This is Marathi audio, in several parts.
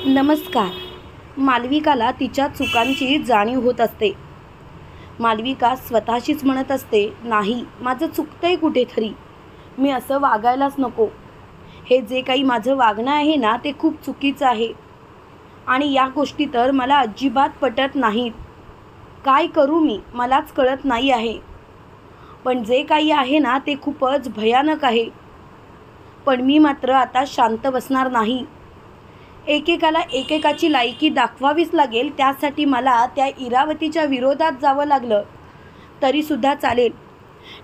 नमस्कार. मालविकाला तिच्या चुकांची जाणीव होत असते. मालविका स्वतःशीच म्हणत असते, नाही, माझं चुकतंय कुठेतरी, मी असं वागायलाच नको. हे जे काही माझं वागणं आहे ना, ते खूप चुकीचं आहे आणि या गोष्टी तर मला अजिबात पटत नाहीत. काय करू मी, मलाच कळत नाही आहे. पण जे काही आहे ना, ते खूपच भयानक आहे. पण मी मात्र आता शांत बसणार नाही. एकेकाला एकेकाची लायकी दाखवावीच लागेल. त्यासाठी मला त्या इरावतीच्या विरोधात जावं लागलं तरीसुद्धा चालेल.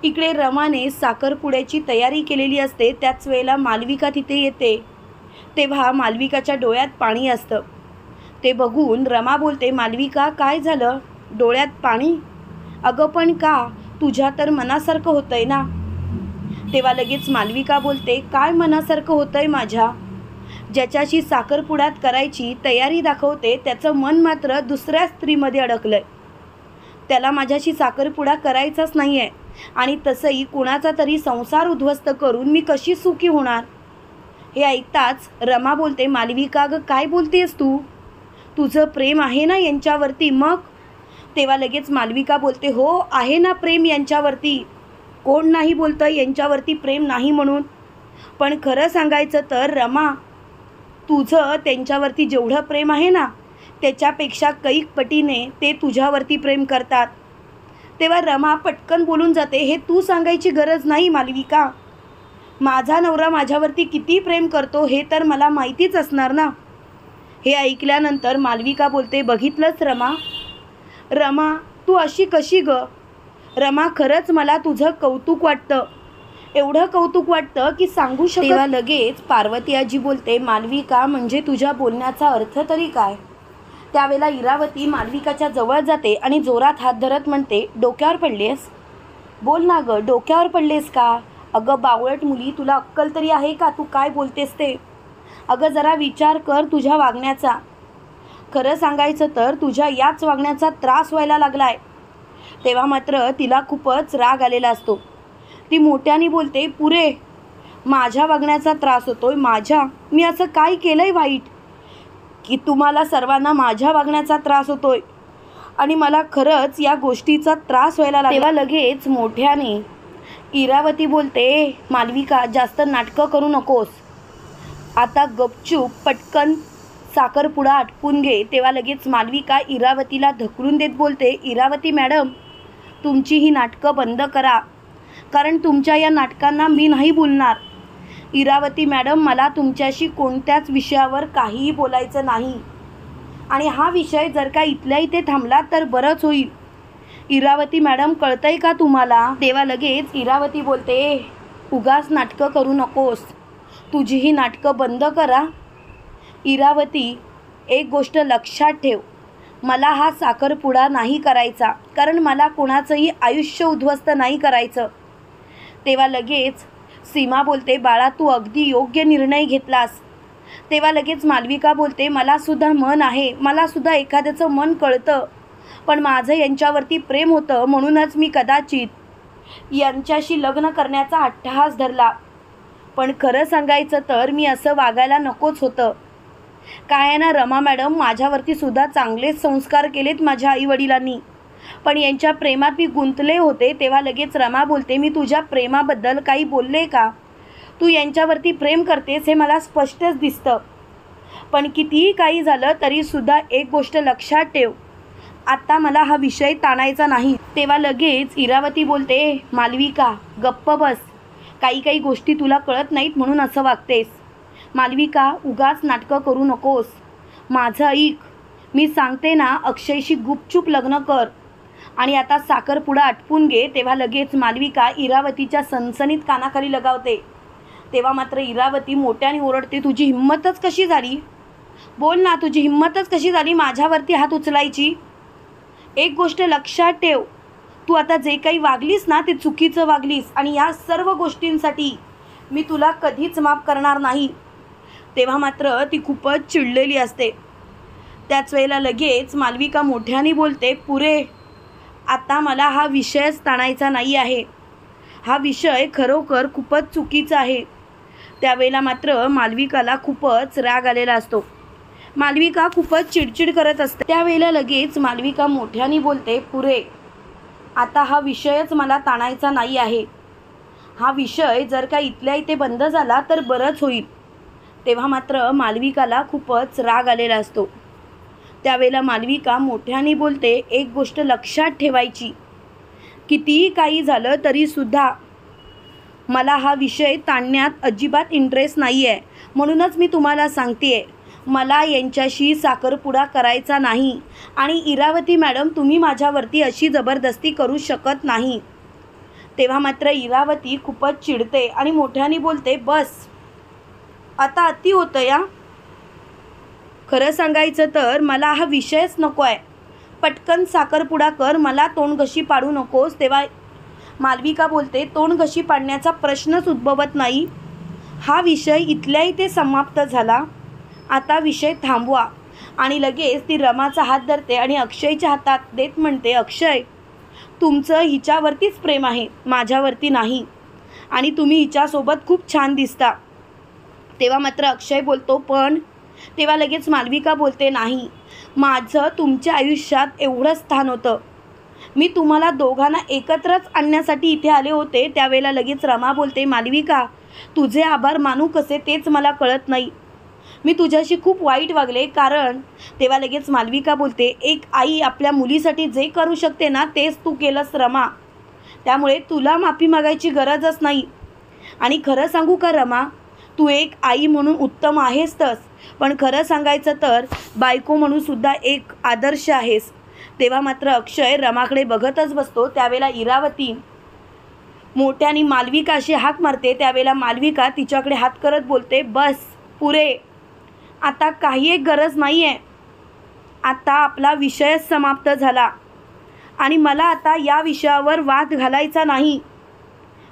इकडे रमाने साखरपुड्याची तयारी केलेली असते. त्याच वेळेला मालविका तिथे येते. तेव्हा मालविकाच्या डोळ्यात पाणी असतं. ते बघून रमा बोलते, मालविका, काय झालं, डोळ्यात पाणी? अगं पण का, तुझ्या तर मनासारखं होतंय ना. तेव्हा लगेच मालविका बोलते, काय मनासारखं होतंय माझ्या? ज्याच्याशी साखरपुड्यात करायची तयारी दाखवते त्याचं मन मात्र दुसऱ्या स्त्रीमध्ये अडकलंय. त्याला माझ्याशी साखरपुडा करायचाच नाही आहे आणि तसंही कुणाचा तरी संसार उद्ध्वस्त करून मी कशी सुखी होणार. हे ऐकताच रमा बोलते, मालविका गं, काय बोलतेस तू? तुझं प्रेम आहे ना यांच्यावरती मग? तेव्हा लगेच मालविका बोलते, हो आहे ना प्रेम यांच्यावरती. कोण नाही बोलतं यांच्यावरती प्रेम नाही म्हणून. पण खरं सांगायचं तर रमा, तुझं त्यांच्यावरती जेवढं प्रेम आहे ना, त्याच्यापेक्षा कैक पटीने ते तुझ्यावरती प्रेम करतात. तेव्हा रमा पटकन बोलून जाते, हे तू सांगायची गरज नाही मालविका. माझा नवरा माझ्यावरती किती प्रेम करतो हे तर मला माहितीच असणार ना. हे ऐकल्यानंतर मालविका बोलते, बघितलंच रमा, रमा तू अशी कशी गं? रमा, खरंच मला तुझं कौतुक वाटतं. एवढं कौतुक वाटतं की सांगू शकत. तेव्हा लगेच पार्वती आजी बोलते, मालविका, म्हणजे तुझ्या बोलण्याचा अर्थ तरी काय? त्यावेळेला इरावती मालविकाच्या जवळ जाते आणि जोरात हात धरत म्हणते, डोक्यावर पडलेस? बोल ना गं, डोक्यावर पडलेस का? अगं बावळट मुली, तुला अक्कल तरी आहे का? तू काय बोलतेस ते? अगं जरा विचार कर तुझ्या वागण्याचा. खरं सांगायचं तर तुझ्या याच वागण्याचा त्रास व्हायला लागलाय. तेव्हा मात्र तिला खूपच राग आलेला असतो. ती मोठ्याने बोलते, पुरे, माझ्या वागण्याचा त्रास होतोय? माझ्या? मी असं काय केलंय वाईट की तुम्हाला सर्वांना माझ्या वागण्याचा त्रास होतोय आणि मला खरंच या गोष्टीचा त्रास व्हायला लागला. तेव्हा लगेच मोठ्याने इरावती बोलते, मालविका, जास्त नाटकं करू नकोस. आता गपचूप पटकन साखरपुडा आटपून घे. तेव्हा लगेच मालविका इरावतीला ढकलून देत बोलते, इरावती मॅडम, तुमची ही नाटकं बंद करा, कारण तुमच्या या नाटकांना मी नाही बोलणार. इरावती मॅडम, मला तुमच्याशी कोणत्याच विषयावर काहीही बोलायचं नाही आणि हा विषय जर का इथल्या इथे थांबला तर बरंच होईल. इरावती मॅडम, कळतंय का तुम्हाला? तेव्हा लगेच इरावती बोलते, उगाच नाटकं करू नकोस, तुझी ही नाटकं बंद करा. इरावती, एक गोष्ट लक्षात ठेव, मला हा साखरपुडा नाही करायचा, कारण मला कोणाचंही आयुष्य उद्ध्वस्त नाही करायचं. तेव्हा लगेच सीमा बोलते, बाळा, तू अगदी योग्य निर्णय घेतलास. तेव्हा लगेच मालविका बोलते, मला सुद्धा मन आहे, मला सुद्धा एखाद्याचं मन कळतं, पण माझं यांच्यावरती प्रेम होतं म्हणूनच मी कदाचित यांच्याशी लग्न करण्याचा अट्टहास धरला. पण खरं सांगायचं तर मी असं वागायला नकोच होतं. काय आहे ना रमा मॅडम, माझ्यावरती सुद्धा चांगलेच संस्कार केलेत माझ्या आईवडिलांनी, पण यांच्या प्रेमात मी गुंतले होते. तेव्हा लगेच रमा बोलते, मी तुझ्या प्रेमाबद्दल काही बोलले का? तू यांच्यावरती प्रेम करतेस हे मला स्पष्टच दिसतं. पण कितीही काही झालं तरीसुद्धा एक गोष्ट लक्षात ठेव, आत्ता मला हा विषय ताणायचा नाही. तेव्हा लगेच इरावती बोलते, मालविका, गप्प बस, काही गोष्टी तुला कळत नाहीत म्हणून असं वागतेस. मालविका, उगाच नाटकं करू नकोस. माझं ऐक, मी सांगते ना, अक्षयशी गुपचूप लग्न कर आणि आता साखरपुडा आटपून घे. तेव्हा लगेच मालविका इरावतीच्या सनसनीत कानाखाली लगावते. तेव्हा मात्र इरावती मोठ्याने ओरडते, तुझी हिंमतच कशी झाली? बोल ना, तुझी हिंमतच कशी झाली माझ्यावरती हात उचलायची? एक गोष्ट लक्षात ठेव, तू आता जे काही वागलीस ना, ते चुकीचं वागलीस आणि या सर्व गोष्टींसाठी मी तुला कधीच माफ करणार नाही. तेव्हा मात्र ती खूपच चिडलेली असते. त्याच वेळेला लगेच मालविका मोठ्याने बोलते, पुरे, आता मला हा विषयच ताणायचा नाही आहे. हा विषय खरोखर खूपच चुकीचा आहे. त्यावेळेला मात्र मालविकाला खूपच राग आलेला असतो. मालविका खूपच चिडचिड करत असते. त्यावेळेला लगेच मालविका मोठ्याने बोलते, पुरे, आता हा विषयच मला ताणायचा नाही आहे. हा विषय जर का इथल्या इथे बंद झाला तर बरंच होईल. तेव्हा मात्र मालविकाला खूपच राग आलेला असतो. त्यावेळेला मालविका मोठ्याने बोलते, एक गोष्ट लक्षात ठेवायची, कितीही काही झालं तरीसुद्धा मला हा विषय ताणण्यात अजिबात इंटरेस्ट नाही आहे. म्हणूनच मी तुम्हाला सांगते आहे, मला यांच्याशी साखरपुडा करायचा नाही. आणि इरावती मॅडम, तुम्ही माझ्यावरती अशी जबरदस्ती करू शकत नाही. तेव्हा मात्र इरावती खूपच चिडते आणि मोठ्याने बोलते, बस, आता अति होतं या. खरं सांगायचं तर मला हा विषयच नको आहे. पटकन साखरपुडा कर, मला तोंडघशी पाडू नकोस. तेव्हा मालविका बोलते, तोंडघशी पाडण्याचा प्रश्नच उद्भवत नाही. हा विषय इथल्या इथे समाप्त झाला. आता विषय थांबवा. आणि लगेच ती रमाचा हात धरते आणि अक्षयच्या हातात देत म्हणते, अक्षय, तुमचं हिच्यावरतीच प्रेम आहे, माझ्यावरती नाही. आणि तुम्ही हिच्यासोबत खूप छान दिसता. तेव्हा मात्र अक्षय बोलतो, पण. तेव्हा लगेच मालविका बोलते, नाही, माझं तुमच्या आयुष्यात एवढं स्थान होतं. मी तुम्हाला दोघांना एकत्रच आणण्यासाठी इथे आले होते. त्यावेळेला लगेच रमा बोलते, मालविका, तुझे आभार मानू कसे तेच मला कळत नाही. मी तुझ्याशी खूप वाईट वागले. कारण. तेव्हा लगेच मालविका बोलते, एक आई आपल्या मुलीसाठी जे करू शकते ना, तेच तू केलंस रमा. त्यामुळे तुला माफी मागायची गरजच नाही. आणि खरं सांगू का रमा, तू एक आई म्हणून उत्तम आहेस तस, पण खरं सांगायचं तर बायको म्हणून सुद्धा एक आदर्श आहेस. तेव्हा मात्र अक्षय रमाकडे बघतच बसतो. त्यावेळेला इरावती मोठ्याने मालविकाशी हाक मारते. त्यावेळेला मालविका तिच्याकडे हात करत बोलते, बस, पुरे, आता काही एक गरज नाही आहे. आता आपला विषयच समाप्त झाला आणि मला आता या विषयावर वाद घालायचा नाही.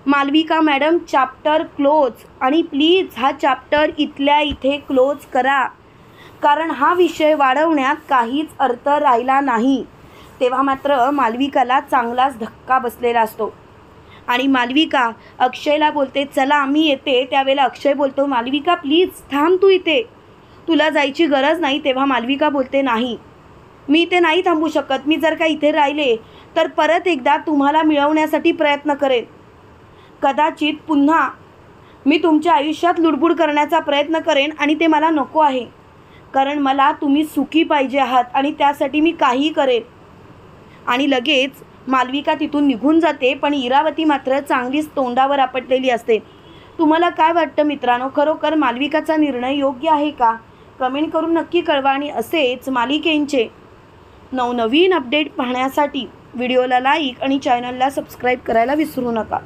Malvika madam, chapter close. आणि प्लीज हा चॅप्टर इथल्या इथे क्लोज करा, कारण हा विषय वाढवण्यात काहीच अर्थ राहिला नाही. तेव्हा मात्र मालविकाला चांगलाच धक्का बसलेला असतो आणि मालविका अक्षयला बोलते, चला मी येते. त्यावेळेला अक्षय बोलतो, मालविका प्लीज थांब, तू इथे, तुला जायची गरज नाही. तेव्हा मालविका बोलते, नाही, मी इथे नाही थांबू शकत. मी जर का इथे राहिले तर परत एकदा तुम्हाला मिळवण्यासाठी प्रयत्न करेन. कदाचित पुन्हा मी तुमच्या आयुष्यात लुडबुड करण्याचा प्रयत्न करेन आणि ते मला नको आहे. कारण मला तुम्ही सुखी पाहिजे आहात आणि त्यासाठी मी काहीही करेन. आणि लगेच मालविका तिथून निघून जाते. पण इरावती मात्र चांगलीच तोंडावर आपटलेली असते. तुम्हाला काय वाटतं मित्रांनो, खरोखर मालविकाचा निर्णय योग्य आहे का? कमेंट करून नक्की कळवा. आणि असेच मालिकेंचे नवनवीन अपडेट पाहण्यासाठी व्हिडिओला लाईक आणि चॅनलला सबस्क्राईब करायला विसरू नका.